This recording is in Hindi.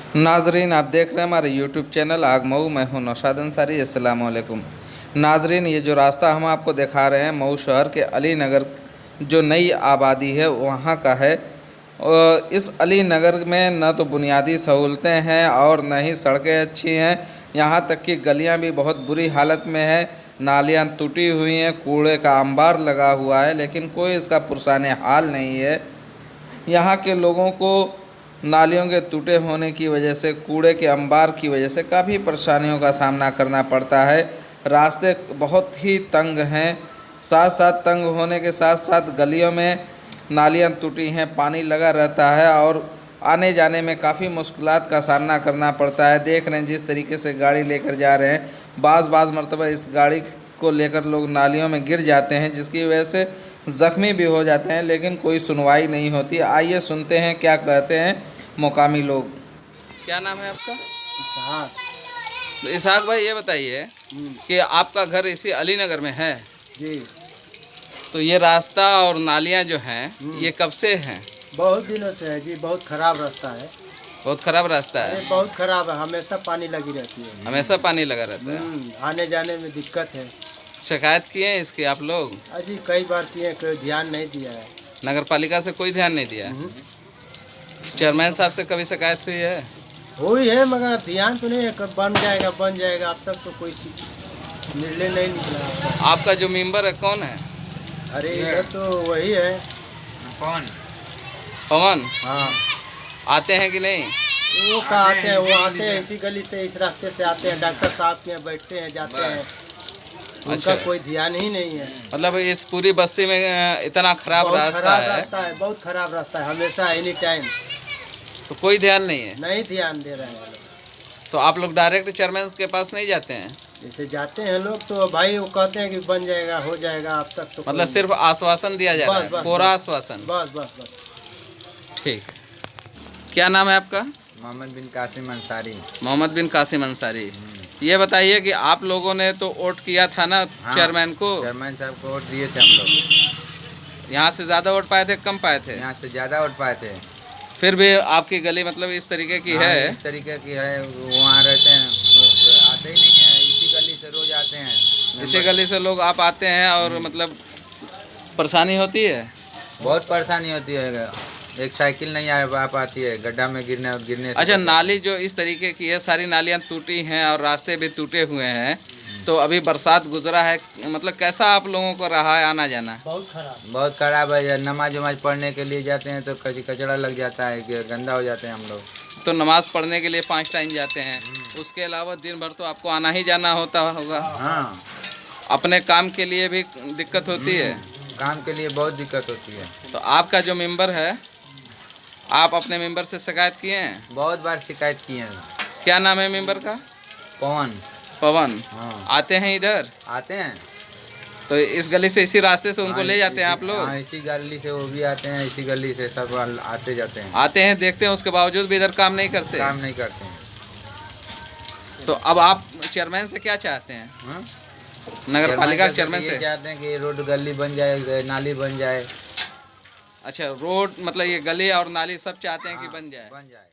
नाजरीन, आप देख रहे हैं हमारे यूट्यूब चैनल आग मऊ। मैं हूं नौशाद अंसारी। अस्सलाम वालेकुम नाजरीन, ये जो रास्ता हम आपको दिखा रहे हैं मऊ शहर के अली नगर जो नई आबादी है वहाँ का है। और इस अली नगर में न तो बुनियादी सहूलतें हैं और न ही सड़कें अच्छी हैं। यहाँ तक कि गलियाँ भी बहुत बुरी हालत में है, नालियाँ टूटी हुई हैं, कूड़े का अंबार लगा हुआ है, लेकिन कोई इसका पुरसान हाल नहीं है। यहाँ के लोगों को नालियों के टूटे होने की वजह से, कूड़े के अंबार की वजह से काफ़ी परेशानियों का सामना करना पड़ता है। रास्ते बहुत ही तंग हैं, साथ साथ तंग होने के साथ साथ गलियों में नालियाँ टूटी हैं, पानी लगा रहता है और आने जाने में काफ़ी मुश्किलात का सामना करना पड़ता है। देख रहे हैं जिस तरीके से गाड़ी लेकर जा रहे हैं, बाज़ मरतबा इस गाड़ी को लेकर लोग नालियों में गिर जाते हैं, जिसकी वजह से ज़ख्मी भी हो जाते हैं, लेकिन कोई सुनवाई नहीं होती। आइए सुनते हैं क्या कहते हैं मुकामी लोग। क्या नाम है आपका? इसहाक। तो इसहाक भाई, ये बताइए कि आपका घर इसी अली नगर में है जी। तो ये रास्ता और नालियाँ जो हैं ये कब से हैं? बहुत दिनों से है जी। बहुत खराब रास्ता है। बहुत ख़राब रास्ता है। बहुत खराब है, हमेशा पानी लगी रहती है। हमेशा पानी लगा रहता है। आने जाने में दिक्कत है। शिकायत किए हैं इसकी आप लोग? अजी कई बार किए, कोई ध्यान नहीं दिया है। नगर पालिका से कोई ध्यान नहीं दिया? चेयरमैन साहब से कभी शिकायत हुई है? हुई है, मगर अब ध्यान तो नहीं है। कब बन जाएगा बन जाएगा, अब तक तो कोई निर्णय नहीं निकला। आपका जो मेंबर है कौन है? अरे इधर तो वही है। कौन? पवन। हाँ। आते हैं कि नहीं? वो कहाँ आते हैं? वो आते हैं इसी गली से, इस रास्ते से आते हैं। डॉक्टर साहब के यहाँ बैठते हैं, जाते हैं। उनका कोई ध्यान ही नहीं है। मतलब इस पूरी बस्ती में इतना खराब रास्ता है? बहुत खराब रास्ता है, हमेशा एनी टाइम। तो कोई ध्यान नहीं है? नहीं ध्यान दे रहे हैं। तो आप लोग डायरेक्ट चेयरमैन के पास नहीं जाते हैं? जैसे जाते हैं लोग तो भाई वो कहते हैं कि बन जाएगा हो जाएगा, अब तक तो मतलब सिर्फ आश्वासन दिया जा रहा है, पूरा आश्वासन। बस बस बस। ठीक। क्या नाम है आपका? मोहम्मद बिन कासिम अंसारी। मोहम्मद बिन कासिम अंसारी। ये बताइए कि आप लोगों ने तो वोट किया था ना? हाँ, चेयरमैन को। चेयरमैन साहब को वोट दिए थे हम लोग। यहाँ से ज़्यादा वोट पाए थे कम पाए थे? यहाँ से ज़्यादा वोट पाए थे। फिर भी आपकी गली मतलब इस तरीके की है? इस तरीके की है। वहाँ रहते हैं तो आते ही नहीं है, इसी गली से रोज आते हैं। इसी गली से लोग आप आते हैं और मतलब परेशानी होती है? बहुत परेशानी होती है। एक साइकिल नहीं आ पाती है, गड्ढा में गिरने से। अच्छा, नाली जो इस तरीके की है, सारी नालियाँ टूटी हैं और रास्ते भी टूटे हुए हैं, तो अभी बरसात गुजरा है, मतलब कैसा आप लोगों को रहा है आना जाना? बहुत खराब है। नमाज वमाज पढ़ने के लिए जाते हैं तो कचरा लग जाता है, कि गंदा हो जाते हैं हम लोग। तो नमाज पढ़ने के लिए 5 टाइम जाते हैं, उसके अलावा दिन भर तो आपको आना ही जाना होता होगा। हाँ। अपने काम के लिए भी दिक्कत होती है? काम के लिए बहुत दिक्कत होती है। तो आपका जो मेंबर है, आप अपने मेंबर से शिकायत किए हैं? बहुत बार शिकायत की है। क्या नाम है मेंबर का? पवन। पवन। हाँ। आते हैं इधर? आते हैं। तो इस गली से, इसी रास्ते से उनको ले जाते हैं आप लोग? हाँ, इसी गली से वो भी आते हैं, इसी गली से सब आते जाते हैं। आते हैं, देखते हैं, उसके बावजूद भी इधर काम नहीं करते? काम नहीं करते हैं। तो अब आप चेयरमैन से क्या चाहते हैं? हाँ? नगर पालिका चेयरमैन ये से चाहते हैं कि रोड गली बन जाए, नाली बन जाए। अच्छा, रोड मतलब ये गली और नाली सब चाहते हैं कि बन जाए? बन जाए।